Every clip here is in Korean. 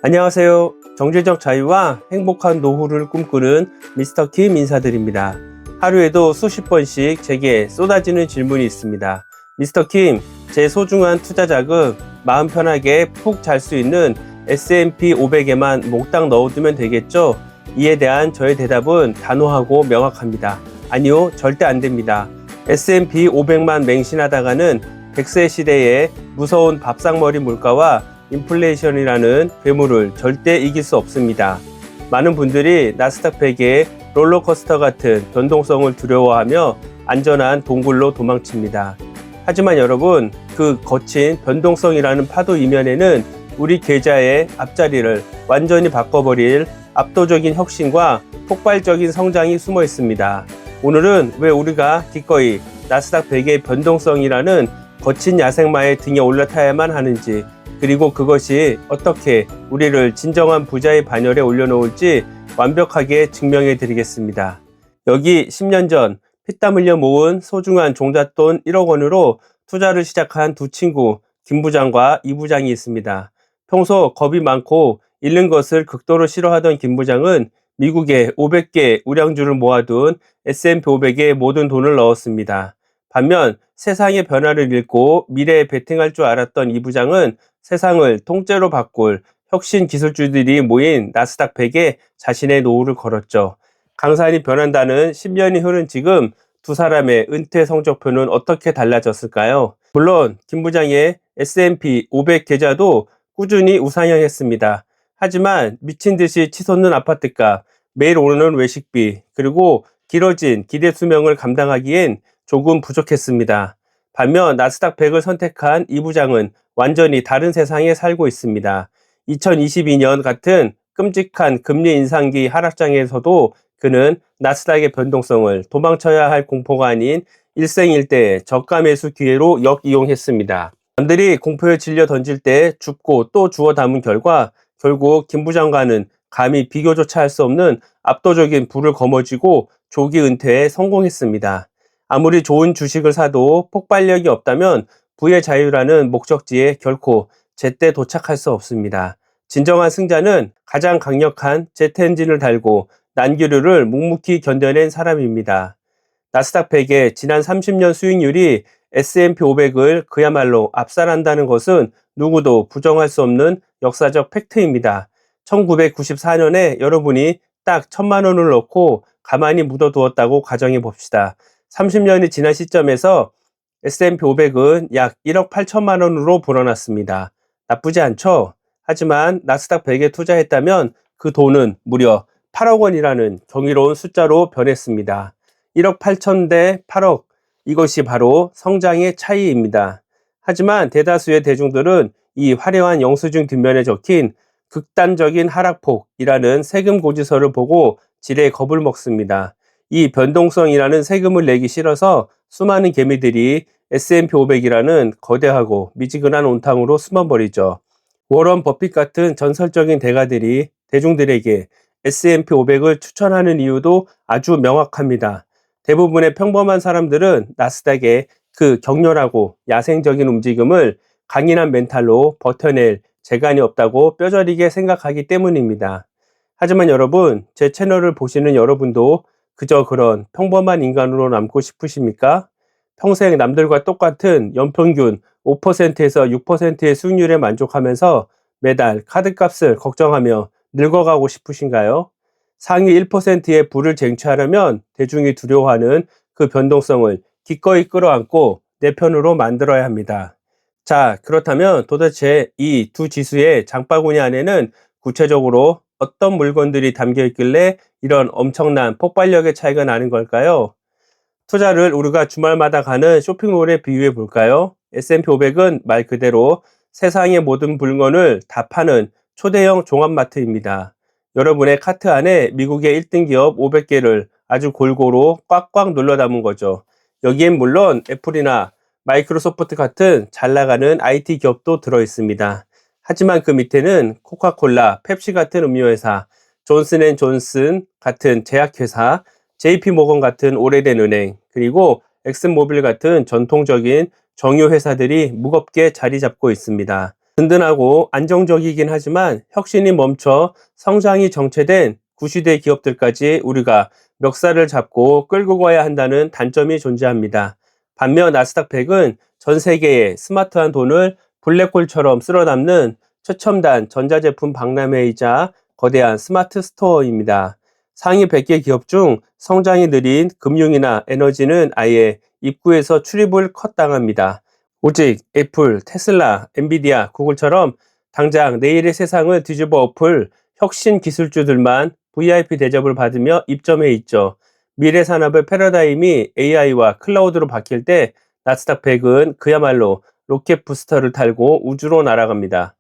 안녕하세요. 경제적 자유와 행복한 노후를 꿈꾸는 미스터 킴 인사드립니다. 하루에도 수십 번씩 제게 쏟아지는 질문이 있습니다. 미스터 킴, 제 소중한 투자 자금 마음 편하게 푹 잘 수 있는 S&P 500에만 몽땅 넣어두면 되겠죠? 이에 대한 저의 대답은 단호하고 명확합니다. 아니요, 절대 안 됩니다. S&P 500만 맹신하다가는 100세 시대의 무서운 밥상머리 물가와 인플레이션이라는 괴물을 절대 이길 수 없습니다. 많은 분들이 나스닥 100의 롤러코스터 같은 변동성을 두려워하며 안전한 동굴로 도망칩니다. 하지만 여러분, 그 거친 변동성이라는 파도 이면에는 우리 계좌의 앞자리를 완전히 바꿔버릴 압도적인 혁신과 폭발적인 성장이 숨어 있습니다. 오늘은 왜 우리가 기꺼이 나스닥 100의 변동성이라는 거친 야생마의 등에 올라타야만 하는지, 그리고 그것이 어떻게 우리를 진정한 부자의 반열에 올려놓을지 완벽하게 증명해 드리겠습니다. 여기 10년 전 피땀 흘려 모은 소중한 종잣돈 1억 원으로 투자를 시작한 두 친구 김 부장과 이 부장이 있습니다. 평소 겁이 많고 잃는 것을 극도로 싫어하던 김 부장은 미국에 500개 우량주를 모아둔 S&P 500에 모든 돈을 넣었습니다. 반면 세상의 변화를 읽고 미래에 베팅할 줄 알았던 이 부장은 세상을 통째로 바꿀 혁신 기술주들이 모인 나스닥 100에 자신의 노후를 걸었죠. 강산이 변한다는 10년이 흐른 지금 두 사람의 은퇴 성적표는 어떻게 달라졌을까요? 물론 김 부장의 S&P 500 계좌도 꾸준히 우상향했습니다. 하지만 미친 듯이 치솟는 아파트값, 매일 오르는 외식비, 그리고 길어진 기대 수명을 감당하기엔 조금 부족했습니다. 반면 나스닥 100을 선택한 이 부장은 완전히 다른 세상에 살고 있습니다. 2022년 같은 끔찍한 금리 인상기 하락장에서도 그는 나스닥의 변동성을 도망쳐야 할 공포가 아닌 일생일대의 저가 매수 기회로 역이용했습니다. 남들이 공포에 질려 던질 때 줍고 또 주워 담은 결과 결국 김 부장과는 감히 비교조차 할 수 없는 압도적인 부를 거머쥐고 조기 은퇴에 성공했습니다. 아무리 좋은 주식을 사도 폭발력이 없다면 부의 자유라는 목적지에 결코 제때 도착할 수 없습니다. 진정한 승자는 가장 강력한 제트 엔진을 달고 난기류를 묵묵히 견뎌낸 사람입니다. 나스닥 100의 지난 30년 수익률이 S&P 500을 그야말로 압살한다는 것은 누구도 부정할 수 없는 역사적 팩트입니다. 1994년에 여러분이 딱 1,000만 원을 넣고 가만히 묻어두었다고 가정해 봅시다. 30년이 지난 시점에서 S&P 500은 약 1억 8천만 원으로 불어났습니다. 나쁘지 않죠? 하지만 나스닥 100에 투자했다면 그 돈은 무려 8억 원이라는 경이로운 숫자로 변했습니다. 1억 8천 대 8억, 이것이 바로 성장의 차이입니다. 하지만 대다수의 대중들은 이 화려한 영수증 뒷면에 적힌 극단적인 하락폭이라는 세금 고지서를 보고 지레 겁을 먹습니다. 이 변동성이라는 세금을 내기 싫어서 수많은 개미들이 S&P 500이라는 거대하고 미지근한 온탕으로 숨어버리죠. 워런 버핏 같은 전설적인 대가들이 대중들에게 S&P 500을 추천하는 이유도 아주 명확합니다. 대부분의 평범한 사람들은 나스닥의 그 격렬하고 야생적인 움직임을 강인한 멘탈로 버텨낼 재간이 없다고 뼈저리게 생각하기 때문입니다. 하지만 여러분, 제 채널을 보시는 여러분도 그저 그런 평범한 인간으로 남고 싶으십니까? 평생 남들과 똑같은 연평균 5%에서 6%의 수익률에 만족하면서 매달 카드값을 걱정하며 늙어가고 싶으신가요? 상위 1%의 부를 쟁취하려면 대중이 두려워하는 그 변동성을 기꺼이 끌어안고 내 편으로 만들어야 합니다. 자, 그렇다면 도대체 이 두 지수의 장바구니 안에는 구체적으로 어떤 물건들이 담겨 있길래 이런 엄청난 폭발력의 차이가 나는 걸까요? 투자를 우리가 주말마다 가는 쇼핑몰에 비유해 볼까요? S&P 500은 말 그대로 세상의 모든 물건을 다 파는 초대형 종합마트입니다. 여러분의 카트 안에 미국의 1등 기업 500개를 아주 골고루 꽉꽉 눌러 담은 거죠. 여기엔 물론 애플이나 마이크로소프트 같은 잘 나가는 IT 기업도 들어 있습니다. 하지만 그 밑에는 코카콜라, 펩시 같은 음료회사, 존슨앤존슨 같은 제약회사, JP모건 같은 오래된 은행, 그리고 엑슨모빌 같은 전통적인 정유회사들이 무겁게 자리 잡고 있습니다. 든든하고 안정적이긴 하지만 혁신이 멈춰 성장이 정체된 구시대 기업들까지 우리가 멱살을 잡고 끌고 가야 한다는 단점이 존재합니다. 반면 나스닥 100은 전 세계의 스마트한 돈을 블랙홀처럼 쓸어 담는 최첨단 전자제품 박람회이자 거대한 스마트 스토어입니다. 상위 100개 기업 중 성장이 느린 금융이나 에너지는 아예 입구에서 출입을 컷당합니다. 오직 애플, 테슬라, 엔비디아, 구글처럼 당장 내일의 세상을 뒤집어 엎을 혁신 기술주들만 VIP 대접을 받으며 입점해 있죠. 미래 산업의 패러다임이 AI와 클라우드로 바뀔 때 나스닥 100은 그야말로 로켓 부스터를 탈고 우주로 날아갑니다.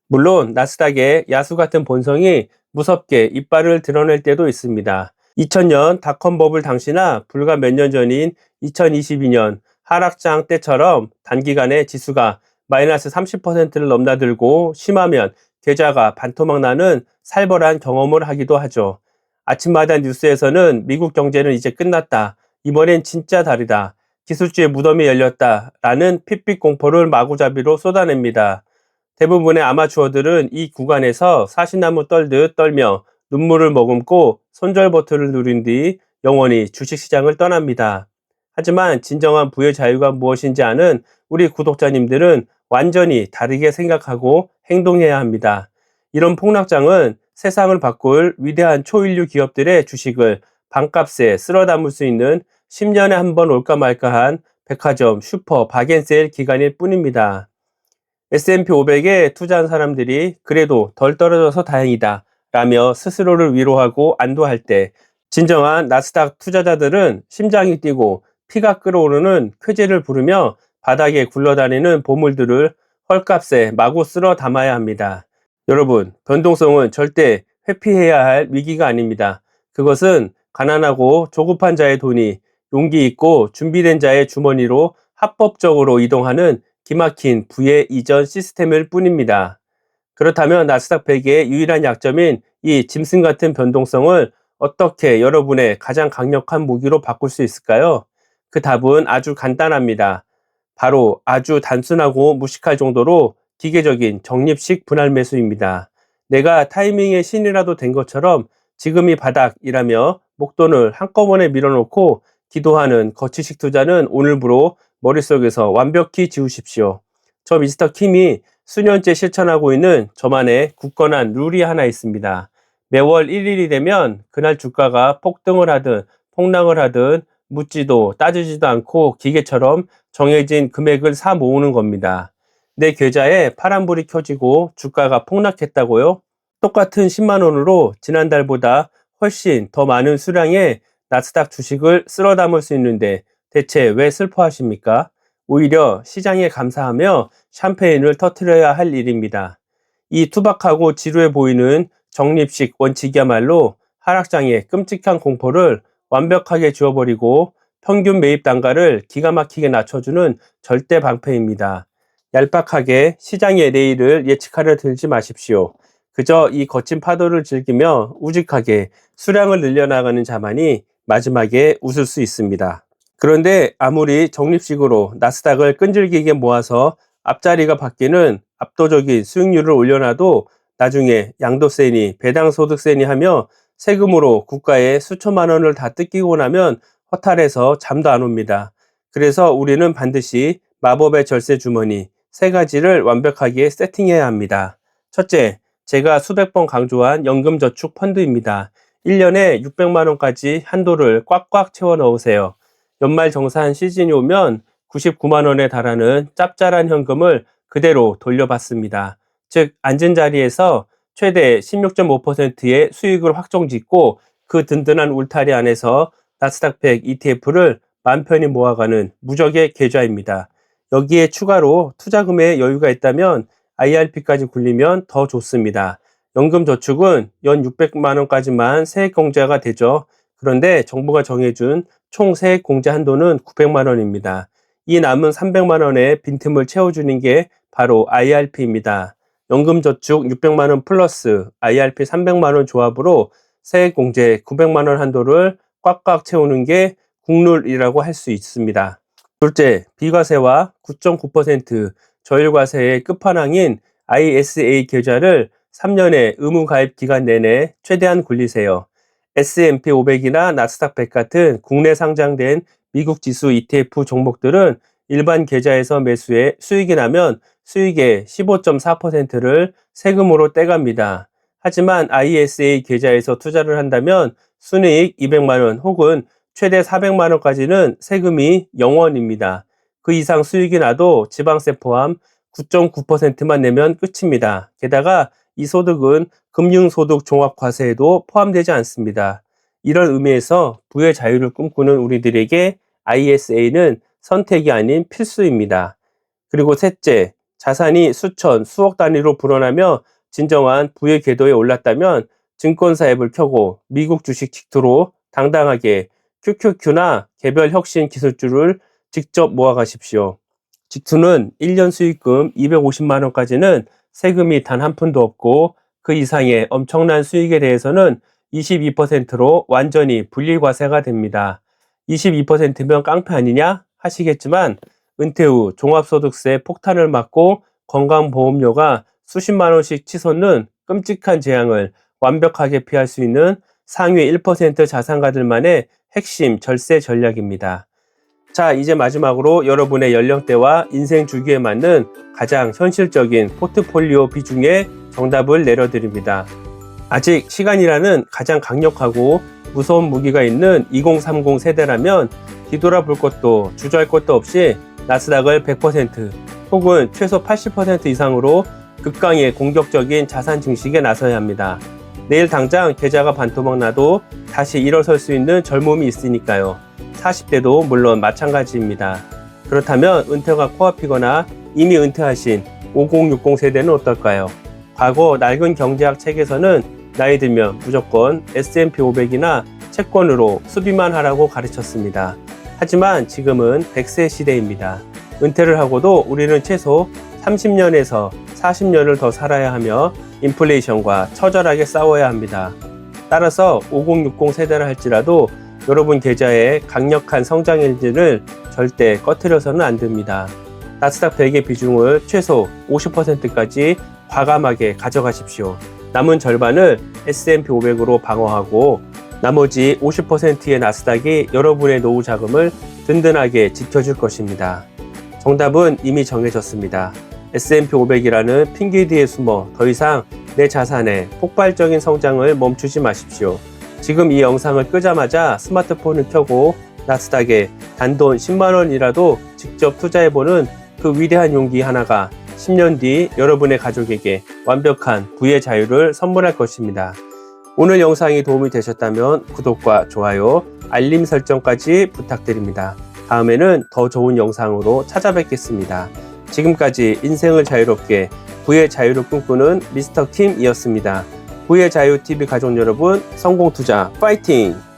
물론 나스닥의 야수 같은 본성이 무섭게 이빨을 드러낼 때도 있습니다. 2000년 닷컴 버블 당시나 불과 몇 년 전인 2022년 하락장 때처럼 단기간에 지수가 마이너스 30%를 넘나들고 심하면 계좌가 반토막 나는 살벌한 경험을 하기도 하죠. 아침마다 뉴스에서는 미국 경제는 이제 끝났다. 이번엔 진짜 다르다. 기술주의 무덤이 열렸다. 라는 핏빛 공포를 마구잡이로 쏟아냅니다. 대부분의 아마추어들은 이 구간에서 사시나무 떨듯 떨며 눈물을 머금고 손절 버튼을 누린 뒤 영원히 주식시장을 떠납니다. 하지만 진정한 부의 자유가 무엇인지 아는 우리 구독자님들은 완전히 다르게 생각하고 행동해야 합니다. 이런 폭락장은 세상을 바꿀 위대한 초인류 기업들의 주식을 반값에 쓸어 담을 수 있는 10년에 한 번 올까 말까한 백화점 슈퍼 박앤세일 기간일 뿐입니다. S&P 500에 투자한 사람들이 그래도 덜 떨어져서 다행이다 라며 스스로를 위로하고 안도할 때 진정한 나스닥 투자자들은 심장이 뛰고 피가 끓어오르는 쾌재를 부르며 바닥에 굴러다니는 보물들을 헐값에 마구 쓸어 담아야 합니다. 여러분, 변동성은 절대 회피해야 할 위기가 아닙니다. 그것은 가난하고 조급한 자의 돈이 용기 있고 준비된 자의 주머니로 합법적으로 이동하는 기막힌 부의 이전 시스템일 뿐입니다. 그렇다면 나스닥 100의 유일한 약점인 이 짐승 같은 변동성을 어떻게 여러분의 가장 강력한 무기로 바꿀 수 있을까요? 그 답은 아주 간단합니다. 바로 아주 단순하고 무식할 정도로 기계적인 적립식 분할 매수입니다. 내가 타이밍의 신이라도 된 것처럼 지금이 바닥이라며 목돈을 한꺼번에 밀어놓고 기도하는 거치식 투자는 오늘부로 머릿속에서 완벽히 지우십시오. 저 미스터 킴이 수년째 실천하고 있는 저만의 굳건한 룰이 하나 있습니다. 매월 1일이 되면 그날 주가가 폭등을 하든 폭락을 하든 묻지도 따지지도 않고 기계처럼 정해진 금액을 사 모으는 겁니다. 내 계좌에 파란불이 켜지고 주가가 폭락했다고요? 똑같은 10만 원으로 지난달보다 훨씬 더 많은 수량의 나스닥 주식을 쓸어 담을 수 있는데 대체 왜 슬퍼하십니까? 오히려 시장에 감사하며 샴페인을 터뜨려야 할 일입니다. 이 투박하고 지루해 보이는 적립식 원칙이야말로 하락장의 끔찍한 공포를 완벽하게 지워버리고 평균 매입 단가를 기가 막히게 낮춰주는 절대 방패입니다. 얄팍하게 시장의 내일을 예측하려 들지 마십시오. 그저 이 거친 파도를 즐기며 우직하게 수량을 늘려나가는 자만이 마지막에 웃을 수 있습니다. 그런데 아무리 적립식으로 나스닥을 끈질기게 모아서 앞자리가 바뀌는 압도적인 수익률을 올려놔도 나중에 양도세니 배당소득세니 하며 세금으로 국가에 수천만 원을 다 뜯기고 나면 허탈해서 잠도 안 옵니다. 그래서 우리는 반드시 마법의 절세 주머니 세 가지를 완벽하게 세팅해야 합니다. 첫째, 제가 수백 번 강조한 연금저축 펀드입니다. 1년에 600만 원까지 한도를 꽉꽉 채워 넣으세요. 연말정산 시즌이 오면 99만 원에 달하는 짭짤한 현금을 그대로 돌려받습니다. 즉 앉은 자리에서 최대 16.5%의 수익을 확정짓고 그 든든한 울타리 안에서 나스닥 100 ETF를 맘 편히 모아가는 무적의 계좌입니다. 여기에 추가로 투자금에 여유가 있다면 IRP까지 굴리면 더 좋습니다. 연금저축은 연 600만 원까지만 세액공제가 되죠. 그런데 정부가 정해준 총 세액공제 한도는 900만 원입니다. 이 남은 300만 원의 빈틈을 채워주는 게 바로 IRP입니다. 연금저축 600만 원 플러스 IRP 300만 원 조합으로 세액공제 900만 원 한도를 꽉꽉 채우는 게 국룰이라고 할 수 있습니다. 둘째, 비과세와 9.9% 저일과세의 끝판왕인 ISA 계좌를 3년의 의무 가입 기간 내내 최대한 굴리세요. S&P 500이나 나스닥 100 같은 국내 상장된 미국 지수 ETF 종목들은 일반 계좌에서 매수해 수익이 나면 수익의 15.4%를 세금으로 떼갑니다. 하지만 ISA 계좌에서 투자를 한다면 순이익 200만 원 혹은 최대 400만 원까지는 세금이 0원입니다. 그 이상 수익이 나도 지방세 포함 9.9%만 내면 끝입니다. 게다가 이 소득은 금융소득 종합과세에도 포함되지 않습니다. 이런 의미에서 부의 자유를 꿈꾸는 우리들에게 ISA는 선택이 아닌 필수입니다. 그리고 셋째, 자산이 수천, 수억 단위로 불어나며 진정한 부의 궤도에 올랐다면 증권사 앱을 켜고 미국 주식 직투로 당당하게 QQQ나 개별 혁신 기술주를 직접 모아가십시오. 직투는 1년 수익금 250만 원까지는 세금이 단 한 푼도 없고 그 이상의 엄청난 수익에 대해서는 22%로 완전히 분리과세가 됩니다. 22%면 깡패 아니냐 하시겠지만 은퇴 후 종합소득세 폭탄을 맞고 건강보험료가 수십만 원씩 치솟는 끔찍한 재앙을 완벽하게 피할 수 있는 상위 1% 자산가들만의 핵심 절세 전략입니다. 자, 이제 마지막으로 여러분의 연령대와 인생 주기에 맞는 가장 현실적인 포트폴리오 비중의 정답을 내려드립니다. 아직 시간이라는 가장 강력하고 무서운 무기가 있는 2030 세대라면 뒤돌아볼 것도 주저할 것도 없이 나스닥을 100% 혹은 최소 80% 이상으로 극강의 공격적인 자산 증식에 나서야 합니다. 내일 당장 계좌가 반토막 나도 다시 일어설 수 있는 젊음이 있으니까요. 40대도 물론 마찬가지입니다. 그렇다면 은퇴가 코앞이거나 이미 은퇴하신 5060 세대는 어떨까요? 과거 낡은 경제학 책에서는 나이 들면 무조건 S&P 500이나 채권으로 수비만 하라고 가르쳤습니다. 하지만 지금은 100세 시대입니다. 은퇴를 하고도 우리는 최소 30년에서 40년을 더 살아야 하며 인플레이션과 처절하게 싸워야 합니다. 따라서 5060 세대를 할지라도 여러분 계좌의 강력한 성장 엔진을 절대 꺼트려서는 안 됩니다. 나스닥 100의 비중을 최소 50%까지 과감하게 가져가십시오. 남은 절반을 S&P 500으로 방어하고 나머지 50%의 나스닥이 여러분의 노후 자금을 든든하게 지켜줄 것입니다. 정답은 이미 정해졌습니다. S&P 500이라는 핑계 뒤에 숨어 더 이상 내 자산의 폭발적인 성장을 멈추지 마십시오. 지금 이 영상을 끄자마자 스마트폰을 켜고 나스닥에 단돈 10만원이라도 직접 투자해보는 그 위대한 용기 하나가 10년 뒤 여러분의 가족에게 완벽한 부의 자유를 선물할 것입니다. 오늘 영상이 도움이 되셨다면 구독과 좋아요, 알림 설정까지 부탁드립니다. 다음에는 더 좋은 영상으로 찾아뵙겠습니다. 지금까지 인생을 자유롭게 부의 자유를 꿈꾸는 미스터 킴이었습니다. 부의 자유 TV 가족 여러분, 성공 투자 파이팅!